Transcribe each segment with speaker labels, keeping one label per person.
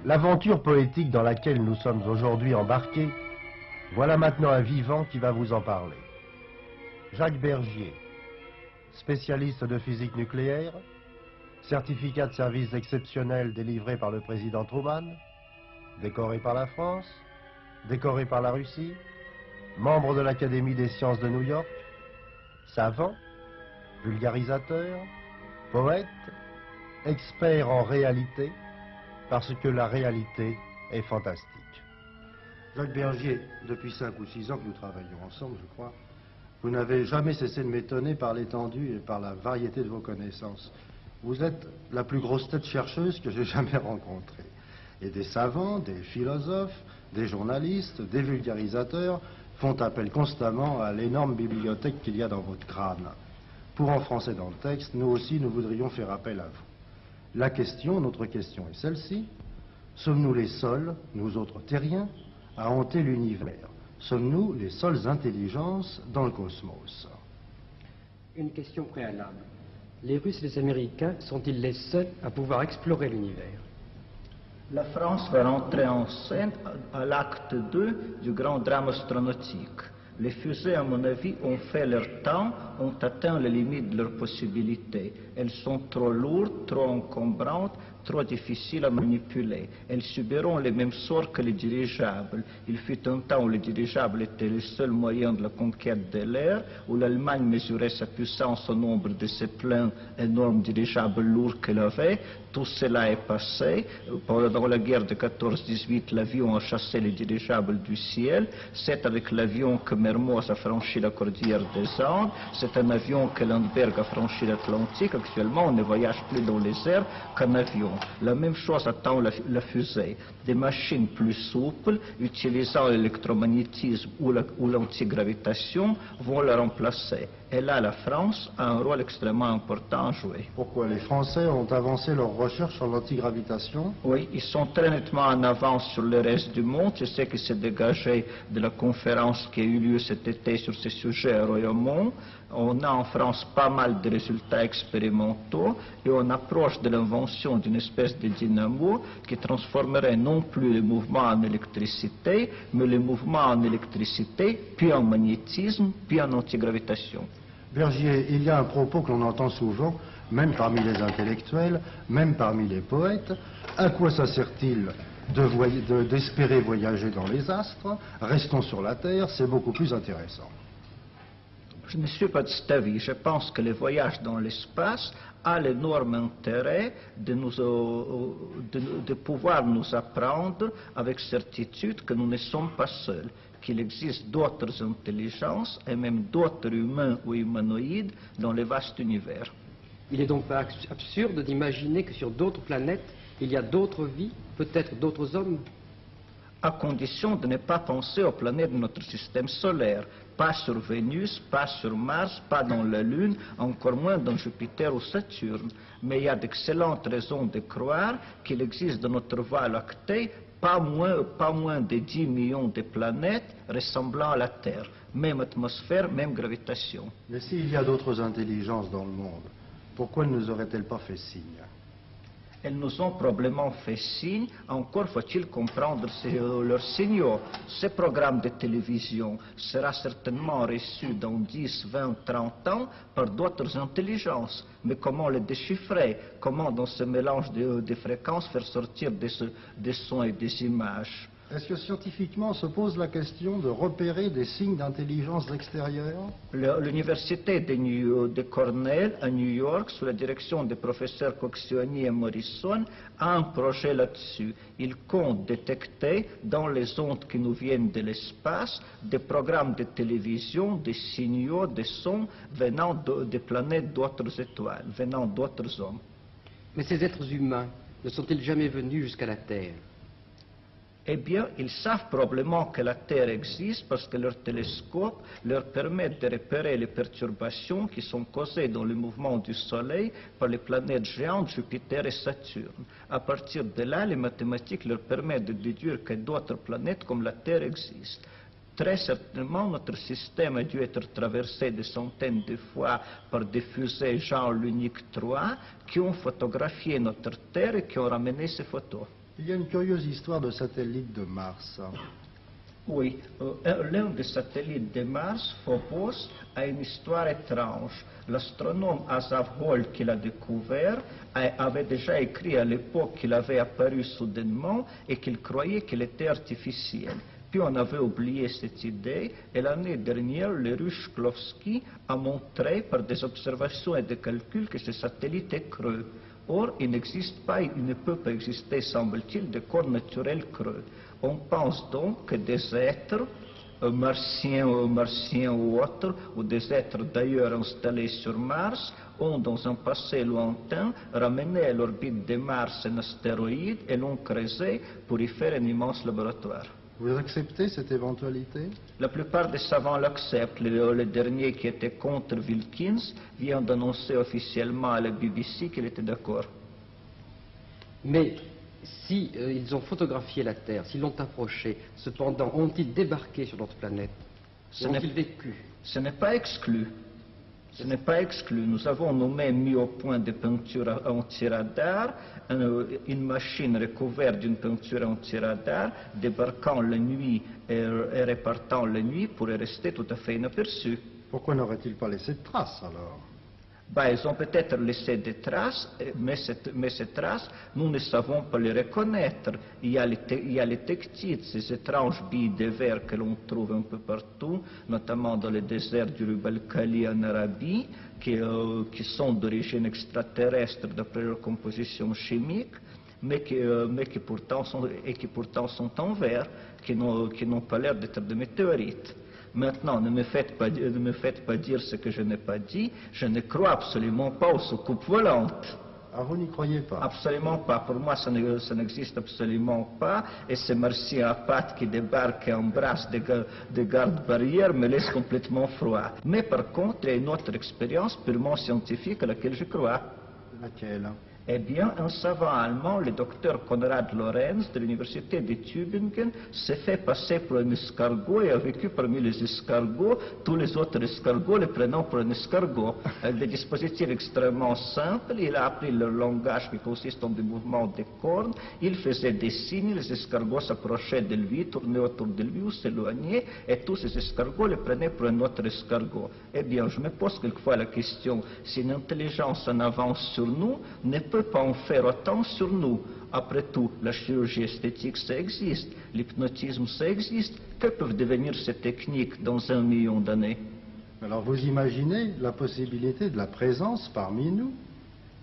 Speaker 1: L'aventure poétique dans laquelle nous sommes aujourd'hui embarqués, voilà maintenant un vivant qui va vous en parler. Jacques Bergier, spécialiste de physique nucléaire, certificat de service exceptionnel délivré par le président Truman, décoré par la France, décoré par la Russie, membre de l'Académie des sciences de New York, savant, vulgarisateur, poète, expert en réalité, parce que la réalité est fantastique. Jacques Bergier, depuis 5 ou 6 ans que nous travaillons ensemble, je crois, vous n'avez jamais cessé de m'étonner par l'étendue et par la variété de vos connaissances. Vous êtes la plus grosse tête chercheuse que j'ai jamais rencontrée. Et des savants, des philosophes, des journalistes, des vulgarisateurs font appel constamment à l'énorme bibliothèque qu'il y a dans votre crâne. Pour enfoncer dans le texte, nous aussi, nous voudrions faire appel à vous. La question, notre question est celle-ci. Sommes-nous les seuls, nous autres terriens, à hanter l'univers? Sommes-nous les seules intelligences dans le cosmos?
Speaker 2: Une question préalable. Les Russes et les Américains sont-ils les seuls à pouvoir explorer l'univers?
Speaker 3: La France va rentrer en scène à l'acte 2 du grand drame astronautique. Les fusées, à mon avis, ont fait leur temps, ont atteint les limites de leurs possibilités. Elles sont trop lourdes, trop encombrantes, trop difficiles à manipuler. Elles subiront les mêmes sorts que les dirigeables. Il fut un temps où les dirigeables étaient le seul moyen de la conquête de l'air, où l'Allemagne mesurait sa puissance au nombre de ces pleins énormes dirigeables lourds qu'elle avait. Tout cela est passé. Pendant la guerre de 14-18, l'avion a chassé les dirigeables du ciel. C'est avec l'avion que Mermoz a franchi la cordillère des Andes. C'est un avion que Lindbergh a franchi l'Atlantique. Actuellement, on ne voyage plus dans les airs qu'en avion. La même chose attend la fusée. Des machines plus souples, utilisant l'électromagnétisme ou l'antigravitation, vont la remplacer. Et là, la France a un rôle extrêmement important à jouer.
Speaker 1: Pourquoi les Français ont avancé leurs recherches sur l'antigravitation?
Speaker 3: Oui, ils sont très nettement en avance sur le reste du monde. Je sais que c'est dégagé de la conférence qui a eu lieu cet été sur ces sujets à Royaumont. On a en France pas mal de résultats expérimentaux et on approche de l'invention d'une espèce de dynamo qui transformerait non plus les mouvements en électricité, mais les mouvements en électricité, puis en magnétisme, puis en antigravitation.
Speaker 1: Bergier, il y a un propos que l'on entend souvent, même parmi les intellectuels, même parmi les poètes. À quoi ça sert-il d'espérer voyager dans les astres? Restons sur la Terre, c'est beaucoup plus intéressant.
Speaker 3: Je ne suis pas de cet avis. Je pense que le voyage dans l'espace a l'énorme intérêt de pouvoir nous apprendre avec certitude que nous ne sommes pas seuls, qu'il existe d'autres intelligences et même d'autres humains ou humanoïdes dans le vaste univers.
Speaker 2: Il est donc pas absurde d'imaginer que sur d'autres planètes, il y a d'autres vies, peut-être d'autres hommes?
Speaker 3: À condition de ne pas penser aux planètes de notre système solaire, pas sur Vénus, pas sur Mars, pas dans la Lune, encore moins dans Jupiter ou Saturne. Mais il y a d'excellentes raisons de croire qu'il existe dans notre voie lactée pas moins de 10 millions de planètes ressemblant à la Terre. Même atmosphère, même gravitation.
Speaker 1: Mais s'il y a d'autres intelligences dans le monde, pourquoi ne nous auraient-elles pas fait signe?
Speaker 3: Elles nous ont probablement fait signe, encore faut-il comprendre leurs signaux. Ce programme de télévision sera certainement reçu dans 10, 20, 30 ans par d'autres intelligences. Mais comment le déchiffrer? Comment dans ce mélange de fréquences faire sortir des sons et des images?
Speaker 1: Est-ce que scientifiquement on se pose la question de repérer des signes d'intelligence extérieure?
Speaker 3: L'université de Cornell à New York, sous la direction des professeurs Coccioni et Morrison, a un projet là-dessus. Ils comptent détecter dans les ondes qui nous viennent de l'espace des programmes de télévision, des signaux, des sons venant des planètes d'autres étoiles, venant d'autres hommes.
Speaker 2: Mais ces êtres humains ne sont-ils jamais venus jusqu'à la Terre?
Speaker 3: Eh bien, ils savent probablement que la Terre existe parce que leur télescope leur permet de repérer les perturbations qui sont causées dans le mouvement du Soleil par les planètes géantes Jupiter et Saturne. À partir de là, les mathématiques leur permettent de déduire que d'autres planètes comme la Terre existent. Très certainement, notre système a dû être traversé des centaines de fois par des fusées genre l'Unique 3 qui ont photographié notre Terre et qui ont ramené ces photos.
Speaker 1: Il y a une curieuse histoire de satellite de Mars.
Speaker 3: Oui, l'un des satellites de Mars, Phobos, a une histoire étrange. L'astronome Asav Hall qui l'a découvert avait déjà écrit à l'époque qu'il avait apparu soudainement et qu'il croyait qu'il était artificiel. Puis on avait oublié cette idée et l'année dernière, le russe Shklovsky a montré par des observations et des calculs que ce satellite est creux. Or, il n'existe pas, il ne peut pas exister, semble-t-il, de corps naturel creux. On pense donc que des êtres, martiens ou autres, ou des êtres d'ailleurs installés sur Mars, ont dans un passé lointain ramené à l'orbite de Mars un astéroïde et l'ont creusé pour y faire un immense laboratoire.
Speaker 1: Vous acceptez cette éventualité?
Speaker 3: La plupart des savants l'acceptent. Le dernier qui était contre Wilkins vient d'annoncer officiellement à la BBC qu'il était d'accord.
Speaker 2: Mais si ils ont photographié la Terre, s'ils l'ont approchée, cependant, ont-ils débarqué sur notre planète? Ont-ils vécu?
Speaker 3: Ce n'est pas exclu. Ce n'est pas exclu. Nous avons nous-mêmes mis au point des peintures anti-radar, une machine recouverte d'une peinture anti-radar, débarquant la nuit et repartant la nuit pourrait rester tout à fait inaperçu.
Speaker 1: Pourquoi n'aurait-il pas laissé de traces alors?
Speaker 3: Ils ont peut-être laissé des traces, mais ces traces, nous ne savons pas les reconnaître. Il y a les tectites, ces étranges billes de verre que l'on trouve un peu partout, notamment dans le désert du Rub-al-Khali en Arabie, qui sont d'origine extraterrestre d'après leur composition chimique, mais qui pourtant sont en verre, qui n'ont pas l'air d'être des météorites. Maintenant, ne me faites pas dire ce que je n'ai pas dit. Je ne crois absolument pas aux soucoupes volantes.
Speaker 1: Ah, vous n'y croyez pas?
Speaker 3: Absolument pas. Pour moi, ça n'existe absolument pas. Et ces martiens à pattes qui débarquent et embrassent des gardes-barrières me laissent complètement froid. Mais par contre, il y a une autre expérience purement scientifique à laquelle je crois.
Speaker 1: Laquelle?
Speaker 3: Eh bien, un savant allemand, le docteur Konrad Lorenz de l'université de Tübingen, s'est fait passer pour un escargot et a vécu parmi les escargots, tous les autres escargots les prenant pour un escargot. Avec des dispositifs extrêmement simples, il a appris leur langage qui consiste en des mouvements des cornes, il faisait des signes, les escargots s'approchaient de lui, tournaient autour de lui ou s'éloignaient, et tous ces escargots les prenaient pour un autre escargot. Eh bien, je me pose quelquefois la question, si une intelligence en avance sur nous, ne peut pas en faire autant sur nous. Après tout, la chirurgie esthétique, ça existe, l'hypnotisme, ça existe. Que peuvent devenir ces techniques dans 1 million d'années?
Speaker 1: Alors vous imaginez la possibilité de la présence parmi nous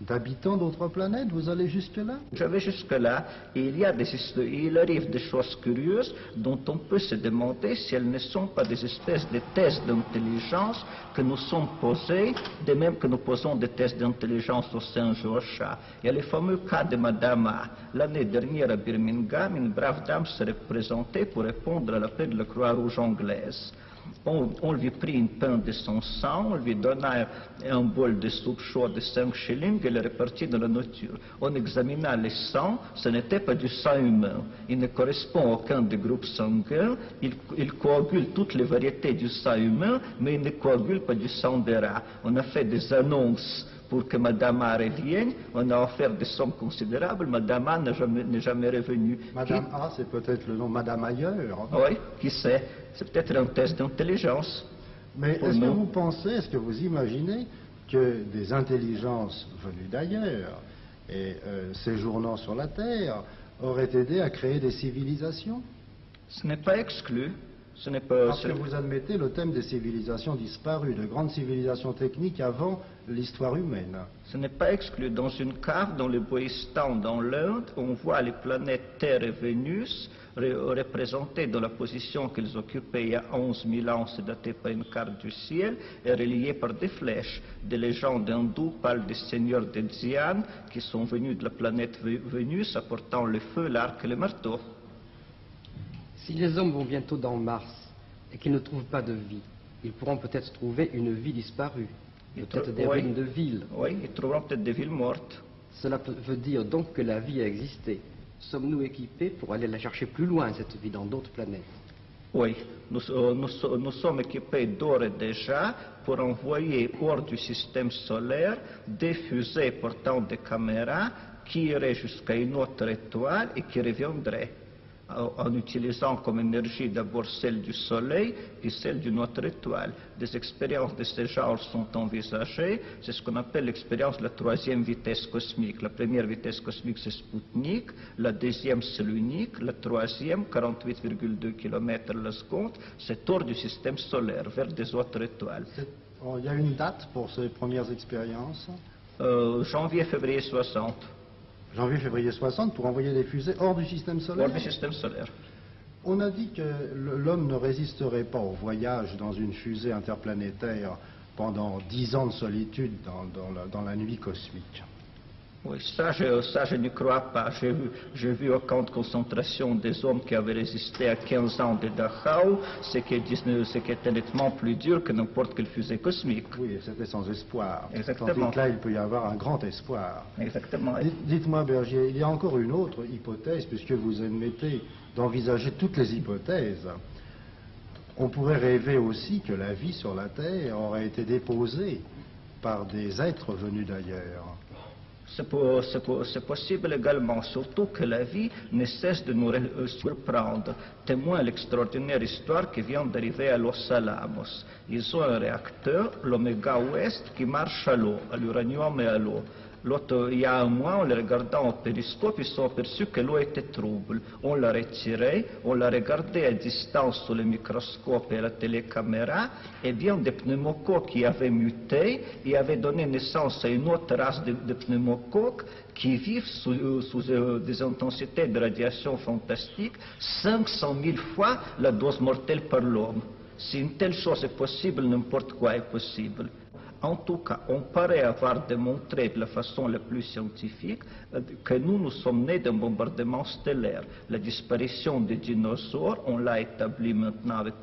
Speaker 1: d'habitants d'autres planètes? Vous allez jusque-là?
Speaker 3: Je vais jusque-là, et il arrive des choses curieuses dont on peut se demander si elles ne sont pas des espèces de tests d'intelligence que nous sommes posés, de même que nous posons des tests d'intelligence aux singes et aux chats. Il y a le fameux cas de Madame A. L'année dernière à Birmingham, une brave dame s'est présentée pour répondre à l'appel de la Croix-Rouge anglaise. On lui prit une pinte de son sang, on lui donna un bol de soupe chaude de 5 shillings et elle est repartie dans la nature. On examina le sang, ce n'était pas du sang humain. Il ne correspond à aucun des groupes sanguins, il coagule toutes les variétés du sang humain, mais il ne coagule pas du sang des rats. On a fait des annonces pour que Madame A revienne, on a offert des sommes considérables, Madame A n'est jamais revenue.
Speaker 1: Madame A, c'est peut-être le nom Madame ailleurs.
Speaker 3: Oui, qui sait, c'est peut-être un test d'intelligence.
Speaker 1: Mais est-ce que vous pensez, est-ce que vous imaginez que des intelligences venues d'ailleurs et séjournant sur la Terre auraient aidé à créer des civilisations?
Speaker 3: Ce n'est pas exclu. Ce n'est pas...
Speaker 1: Parce que vous admettez le thème des civilisations disparues, de grandes civilisations techniques avant l'histoire humaine.
Speaker 3: Ce n'est pas exclu. Dans une cave, dans le Boïstan, dans l'Inde, on voit les planètes Terre et Vénus représentées dans la position qu'elles occupaient il y a 11 000 ans, c'est daté par une carte du ciel, et reliées par des flèches. Des légendes hindoues parlent des seigneurs de Xi'an qui sont venus de la planète Vénus apportant le feu, l'arc et le marteau.
Speaker 2: Si les hommes vont bientôt dans Mars et qu'ils ne trouvent pas de vie, ils pourront peut-être trouver une vie disparue, peut-être des ruines de villes.
Speaker 3: Oui, ils trouveront peut-être des villes mortes.
Speaker 2: Cela veut dire donc que la vie a existé. Sommes-nous équipés pour aller la chercher plus loin, cette vie, dans d'autres planètes?
Speaker 3: Oui, nous sommes équipés d'ores et déjà pour envoyer hors du système solaire des fusées portant des caméras qui iraient jusqu'à une autre étoile et qui reviendraient en utilisant comme énergie d'abord celle du Soleil puis celle d'une autre étoile. Des expériences de ce genre sont envisagées. C'est ce qu'on appelle l'expérience de la troisième vitesse cosmique. La première vitesse cosmique, c'est Sputnik. La deuxième, c'est l'unique. La troisième, 48,2 km la seconde, c'est hors du système solaire, vers des autres étoiles.
Speaker 4: Il y a une date pour ces premières expériences?
Speaker 3: Janvier-février 60.
Speaker 4: Janvier-février 60 pour envoyer des fusées hors du système solaire?
Speaker 3: Hors du système solaire.
Speaker 4: On a dit que l'homme ne résisterait pas au voyage dans une fusée interplanétaire pendant 10 ans de solitude dans la nuit cosmique.
Speaker 3: Oui, ça je n'y crois pas. J'ai vu au camp de concentration des hommes qui avaient résisté à 15 ans de Dachau, ce qui était nettement plus dur que n'importe quelle fusée cosmique.
Speaker 4: Oui, c'était sans espoir.
Speaker 3: Exactement.
Speaker 4: Tandis que là, il peut y avoir un grand espoir.
Speaker 3: Exactement.
Speaker 4: Dites-moi, Bergier, il y a encore une autre hypothèse, puisque vous admettez d'envisager toutes les hypothèses. On pourrait rêver aussi que la vie sur la Terre aurait été déposée par des êtres venus d'ailleurs.
Speaker 3: C'est possible également, surtout que la vie ne cesse de nous surprendre. Témoin l'extraordinaire histoire qui vient d'arriver à Los Alamos. Ils ont un réacteur, l'Omega Ouest, qui marche à l'eau, à l'uranium et à l'eau. Il y a un mois, en le regardant au périscope, ils sont aperçus que l'eau était trouble. On l'a retirée, on l'a regardée à distance sous le microscope et la télécaméra, et bien des pneumocoques qui avaient muté et avaient donné naissance à une autre race de pneumocoques qui vivent sous des intensités de radiation fantastiques, 500 000 fois la dose mortelle par l'homme. Si une telle chose est possible, n'importe quoi est possible. En tout cas, on paraît avoir démontré de la façon la plus scientifique que nous sommes nés d'un bombardement stellaire. La disparition des dinosaures, on l'a établi maintenant avec